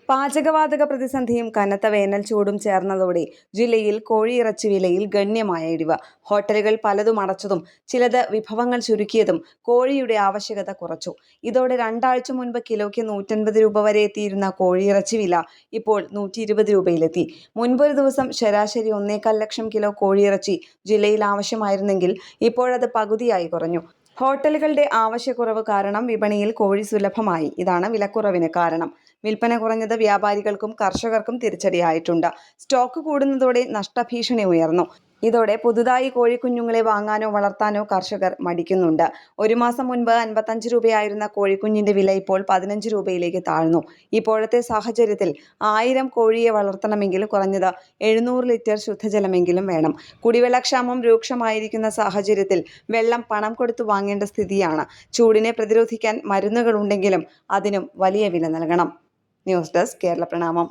പാചകവാതക പ്രതിസന്ധിയും കനത്ത വേനൽ ചൂടും ചേർന്നതോടെ ജില്ലയിൽ കോഴിയിറച്ചി വിലയിൽ ഗണ്യമായ ഇടിവ്. ഹോട്ടലുകൾ പലതും അടച്ചതും ചിലത് വിഭവങ്ങൾ ചുരുക്കിയതും കോഴിയുടെ ആവശ്യകത കുറച്ചു. ഇതോടെ 2 ആഴ്ച മുൻപ് കിലോയ്ക്ക് 150 രൂപ വരെ എത്തിയിരുന്ന കോഴിയിറച്ചി വില ഇപ്പോൾ 120 രൂപയിലെത്തി. മുൻപൊരു ദിവസം ശരാശരി 1.25 ലക്ഷം കിലോ കോഴിയിറച്ചി ജില്ലയിൽ ആവശ്യമായിരുന്നെങ്കിൽ ഇപ്പോഴത് പകുതിയായി കുറഞ്ഞു. ഹോട്ടലുകളുടെ ആവശ്യക്കുറവ് കാരണം വിപണിയിൽ കോഴി സുലഭമായി. ഇതാണ് വിലക്കുറവിന് കാരണം. വിൽപ്പന കുറഞ്ഞത് വ്യാപാരികൾക്കും കർഷകർക്കും തിരിച്ചടിയായിട്ടുണ്ട്. സ്റ്റോക്ക് കൂടുന്നതോടെ നഷ്ടഭീഷണി ഉയർന്നു. ഇതോടെ പുതുതായി കോഴിക്കുഞ്ഞുങ്ങളെ വാങ്ങാനോ വളർത്താനോ കർഷകർ മടിക്കുന്നുണ്ട്. 1 മാസം മുൻപ് 55 രൂപയായിരുന്ന കോഴിക്കുഞ്ഞിന്റെ വില ഇപ്പോൾ 15 രൂപയിലേക്ക് താഴ്ന്നു. ഇപ്പോഴത്തെ സാഹചര്യത്തിൽ 1000 കോഴിയെ വളർത്തണമെങ്കിൽ കുറഞ്ഞത് 700 ലിറ്റർ ശുദ്ധജലമെങ്കിലും വേണം. കുടിവെള്ളക്ഷാമം രൂക്ഷമായിരിക്കുന്ന സാഹചര്യത്തിൽ വെള്ളം പണം കൊടുത്തു വാങ്ങേണ്ട സ്ഥിതിയാണ്. ചൂടിനെ പ്രതിരോധിക്കാൻ മരുന്നുകളുണ്ടെങ്കിലും അതിനും വലിയ വില നൽകണം. ന്യൂസ് ഡെസ്ക് കേരള പ്രണാമം.